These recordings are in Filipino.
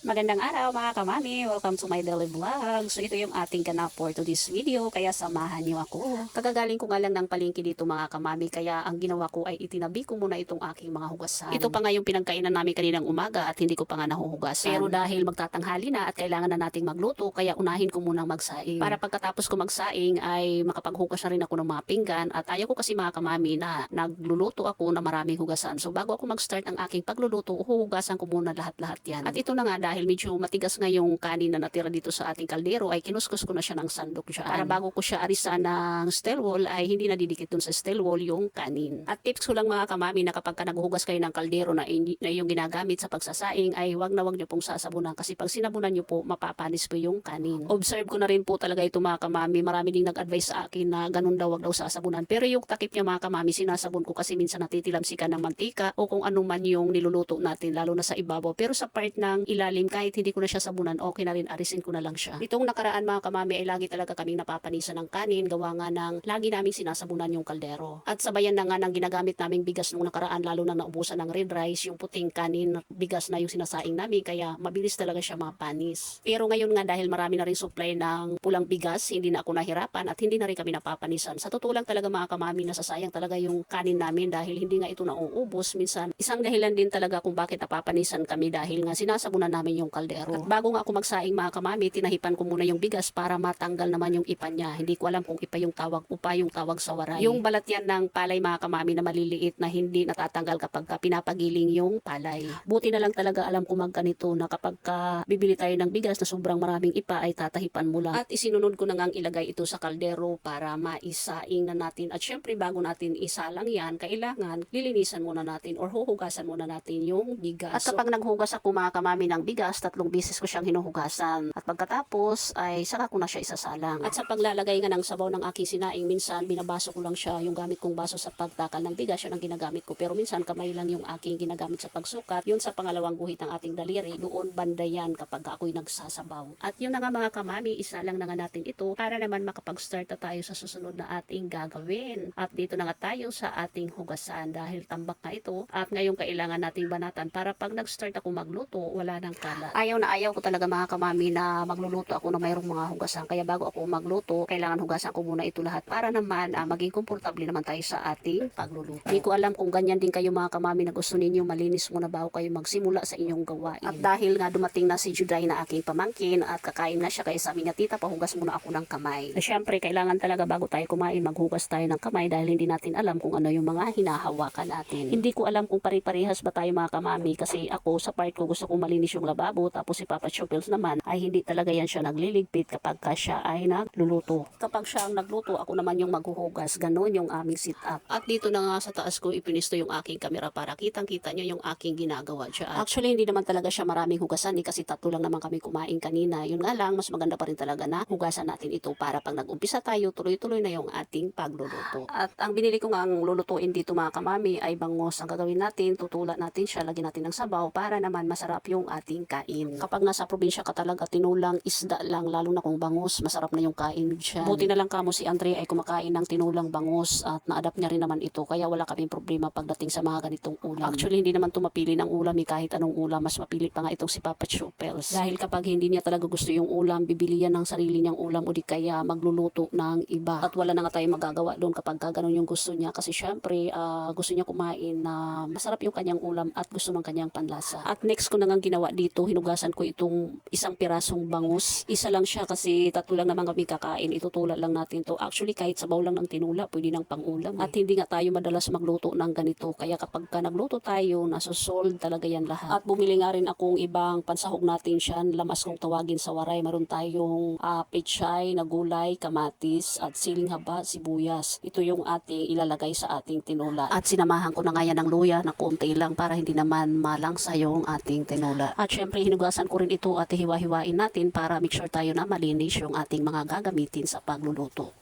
Magandang araw mga kamami, welcome to my daily vlog. So ito yung ating ganap for today's video, kaya samahan niyo ako. Kagagaling ko nga lang ng palengke dito mga kamami, kaya ang ginawa ko ay itinabi ko muna itong aking mga hugasan. Ito pa nga yung pinagkainan namin kaninang umaga at hindi ko pa nga nahuhugasan. Pero dahil magtatanghali na at kailangan na nating magluto, kaya unahin ko munang magsaing. Para pagkatapos ko magsaing ay makapaghugas na rin ako ng mga pinggan, at ayaw ko kasi mga kamami na nagluluto ako na maraming hugasan. So bago ako mag-start ang aking pagluluto, huhugasan ko muna lahat-lahat yan. At ito na nga, dahil medyo matigas nga yung kanin na natira dito sa ating kaldero, ay kinuskus ko na siya ng sandok dyan. Para bago ko siya arisan ng steel wool ay hindi nadidikit dun sa steel wool yung kanin. At tips ko lang mga kamami na kapag ka naghuhugas kayo ng kaldero na yung ginagamit sa pagsasaing ay wag na wag nyo pong sasabunan, kasi pag sinabunan nyo po mapapanis po yung kanin. Observe ko na rin po talaga ito mga kamami, marami ding nag-advise sa akin na ganun daw wag daw sasabunan. Pero yung takip niya mga kamami, sinasabon ko kasi minsan natitilamsikan ng mantika o kung ano man yung niluluto natin, lalo na sa ibabaw. Pero sa part ng ilalim, kahit hindi ko na siya sabunan, okay na rin, arisin ko na lang siya. Itong nakaraan mga kamami ay lagi talaga kaming napapanisan ng kanin, gawa nga ng lagi naming sinasabunan yung kaldero. At sabayan na nga ng ginagamit naming bigas nung nakaraan, lalo na naubusan ng red rice, yung puting kanin, bigas na yung sinasaing namin, kaya mabilis talaga siya mapanis. Pero ngayon nga dahil marami na rin supply ng pulang bigas, hindi na ako nahirapan at hindi na rin kami napapanisan. Sa totoo lang talaga mga kamami, nasasayang talaga yung kanin namin dahil hindi nga ito nauubos. Minsan, isang dahilan din talaga kung bakit napapanisan kami dahil nga sinasabunan namin yung kaldero. At bago nga ako magsaing mga kamami, tinahipan ko muna yung bigas para matanggal naman yung ipa niya. Hindi ko alam kung ipa yung tawag, upa yung tawag sa waray. Yung balat yan ng palay mga kamami na maliliit na hindi natatanggal kapag pinapagiling yung palay. Buti na lang talaga alam ko magganito na kapag bibili tayo ng bigas na sobrang maraming ipa ay tatahipan mo lang. At isinunod ko na ngang ilagay ito sa kaldero para maisaing na natin. At syempre bago natin isalang yan, kailangan lilinisan muna natin or huhugasan muna natin yung bigas. At kapag naghugas ako mga kamami ng bigas, 3 beses ko siyang hinuhugasan. At pagkatapos ay saka ko na siya isasalang. At sa paglalagay nga ng sabaw ng aking sinaing, minsan binabaso ko lang siya, yung gamit kong baso sa pagtakal ng bigas, yun ang ginagamit ko. Pero minsan kamay lang yung aking ginagamit sa pagsukat. Yun sa pangalawang guhit ng ating daliri, doon banda yan kapag ako'y nagsasabaw. At yun na nga mga kamami, isa lang na nga natin ito para naman makapag-start na tayo sa susunod na ating gagawin. At dito na nga tayo sa ating hugasan dahil tambak na ito at ngayon kailangan nating banatan para pag nag-start ako magluto, wala nang kalat. Ayaw ko talaga mga kamami na magluluto ako na mayroong mga hugasan. Kaya bago ako magluto, kailangan hugasan ko muna ito lahat para naman maging komportable naman tayo sa ating pagluluto. Hindi ko alam kung ganyan din kayo mga kamami na gusto ninyo malinis muna bago kayo magsimula sa inyong gawain. At dahil nga dumating na si Juday na aking pamangkin at kakain na siya, kaya sabi niya, tita, pahugas muna ako ng kamay. Siyempre, kailangan talaga bago tayo kumain, maghugas tayo ng kamay dahil hindi natin alam kung ano yung mga hinahawakan natin. Hindi ko alam kung pare-parehas ba tayo mga kamami, kasi ako sa part ko gusto kong malinis yung lababo, tapos si Papa Chupils naman ay hindi talaga yan siya nagliligpit kapag siya ay nagluluto. Kapag siya ang nagluto, ako naman yung maghuhugas. Ganon yung aming sit up. At dito na nga sa taas ko ipinisto yung aking kamera para kitang-kita nyo yung aking ginagawa dyan. Actually, hindi naman talaga siya maraming hugasan kasi 3 lang naman kami kumain kanina. Yun nga lang, mas maganda pa rin talaga na hugasan natin ito para pag nag-umpisa tayo, tuloy-tuloy na yung ating pagluluto. At ang binili ko nga ang lulutuin dito mga kamami ay bangus. Ang gagawin natin, tutula natin siya, lagyan natin ng sabaw para naman masarap yung ating kain. Kapag nasa probinsya ka talaga, tinulang isda lang, lalo na kung bangus, masarap na yung kain dyan. Buti na lang kamo si Andre ay kumakain ng tinulang bangus at na-adapt niya rin naman ito, kaya wala kaming problema pagdating sa mga ganitong ulam. Actually, hindi naman ito mapili ng ulam kahit anong ulam, mas mapili pa nga itong si Papa Chupels. Dahil kapag hindi niya talaga gusto yung ulam, bibili yan ng sarili niyang ulam o di kaya magluluto ng iba. At wala na nga tayong magagawa doon kapag ganun yung gusto niya, kasi syempre gusto niya kumain na masarap yung kanyang ulam at gusto ng kanyang panlasa. At next ko na nga ginawa dito, hinugasan ko itong isang pirasong bangus. Isa lang siya kasi 3 lang naman kami kakain, itutulad lang natin to. Actually, kahit sabaw lang ng tinula, pwede ng pang-ulam. At hindi nga tayo madalas magluto ng ganito, kaya kapag nagluto tayo, nasusolve talaga yan lahat. At bumili nga rin akong ibang pansahog natin siya, lamas kung tawagin sa waray. Meron tayong pechay na gulay, kamatis at siling haba, sibuyas. Ito yung ating ilalagay sa ating tinula. At sinamahan ko na nga yan ng luya na konti lang para hindi naman malangsa yung ating tinula. At syempre hinugasan ko rin ito at hiwa-hiwain natin para make sure tayo na malinis yung ating mga gagamitin sa pagluluto.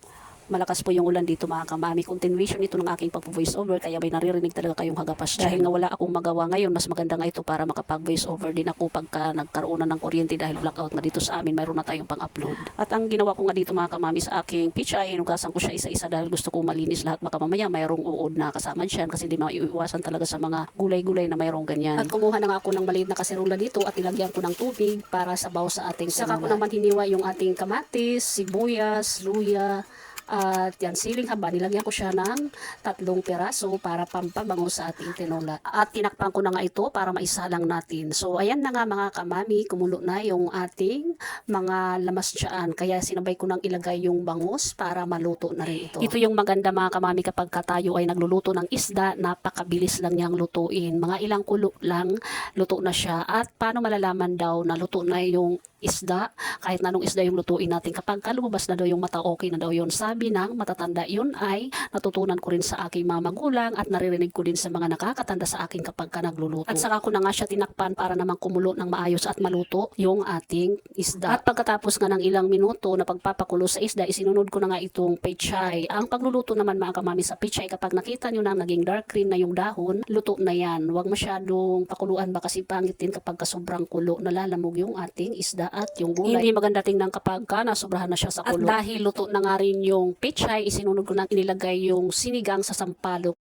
Malakas po yung ulan dito mga kamami. Continuation ito ng aking pag-voice over kaya may naririnig talaga kayong hagapas dyan. Dahil nga wala akong magawa ngayon, mas maganda nga ito para makapag-voice over din ako pagka nagkaroon na ng kuryente dahil blackout na dito sa amin, mayroon na tayong pang-upload. At ang ginawa ko nga dito mga kamami sa aking pitch ay hinugasan ko siya isa-isa dahil gusto kong malinis lahat. Baka mamaya mayroong uod na kasama dyan kasi di maiiwasan talaga sa mga gulay-gulay na mayroong ganyan. At kumuha na nga ako ng maliit na kaserola dito at ilagyan ko ng tubig para sabaw sa ating saka ko naman hiniwa yung ating kamatis, sibuyas, luya, at yan, siling haba, nilagyan ko siya ng 3 piraso para pampabango sa ating tinola. At tinakpan ko na nga ito para maisalang natin. So, ayan na nga mga kamami, kumulo na yung ating mga lamas dyan. Kaya sinabay ko nang ilagay yung bangus para maluto na rin ito. Ito yung maganda mga kamami kapag tayo ay nagluluto ng isda, napakabilis lang niyang lutuin. Mga ilang kulo lang, luto na siya. At paano malalaman daw na luto na yung isda, kahit na anong isda yung lutuin natin, kapag lumabas na daw yung mata, okay na daw yun. Sabi ng matatanda, yun ay natutunan ko rin sa aking mga magulang at naririnig ko din sa mga nakakatanda sa akin kapag ka nagluluto. At saka ko na nga siya tinakpan para naman kumulo ng maayos at maluto yung ating isda. At pagkatapos nga ng ilang minuto na pagpapakulo sa isda, isinunod ko na nga itong pechay. Ang pagluluto naman mga kamami sa pechay, kapag nakita nyo na naging dark green na yung dahon, luto na yan. Huwag masyadong pakuluan ba kasi pangit din kapag sobrang kulo, nalalamog yung ating isda at yung gulay. Hindi maganda tingnan kapag nasobrahan na siya sa kulo. At dahil luto na nga rin yung pechay, isinunod ko na inilagay yung sinigang sa sampalok.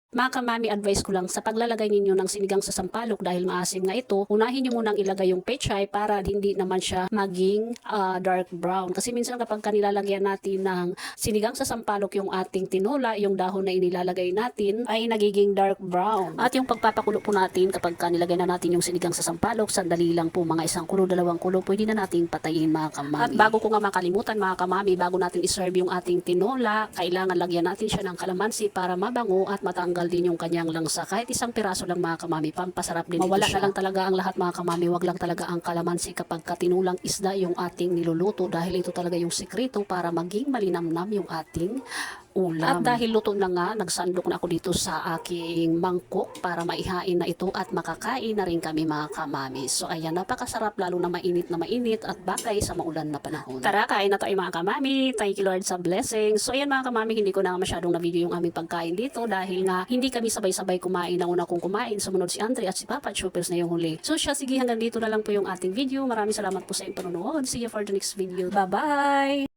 Mga kamami, advice ko lang sa paglalagay ninyo ng sinigang sa sampalok dahil maasim nga ito, unahin nyo munang ilagay yung pechay para hindi naman siya maging dark brown. Kasi minsan kapag nilalagyan natin ng sinigang sa sampalok yung ating tinola, yung dahon na inilalagay natin ay nagiging dark brown. At yung pagpapakulo po natin kapag nilagay na natin yung sinigang sa sampalok, sandali lang po, mga 1 kulo, 2 kulo, pwede na nating patayin mga kamami. At bago ko nga makalimutan mga kamami, bago natin iserve yung ating tinola, kailangan lagyan natin siya ng kalamansi para mabango at matanggal din yung kanyang langsa. Kahit 1 piraso lang mga kamami, pampasarap din mawala ito siya. Na lang talaga ang lahat mga kamami, wag lang talaga ang kalamansi kapag katinulang isda yung ating niluluto dahil ito talaga yung sikreto para maging malinamnam yung ating ulam. At dahil luto na nga, nagsandok na ako dito sa aking mangkok para maihain na ito at makakain na rin kami mga kamami. So ayan, napakasarap lalo na mainit at bagay sa maulan na panahon. Tara, kain na tayo mga kamami. Thank you Lord sa blessing. So ayan mga kamami, hindi ko na masyadong na-video yung aming pagkain dito dahil nga hindi kami sabay-sabay kumain. Nauna kong kumain, sumunod si Andre at si Papa Choppers na yung huli. So siya, sige, hanggang dito na lang po yung ating video. Maraming salamat po sa inyong panonood. See you for the next video. Bye-bye!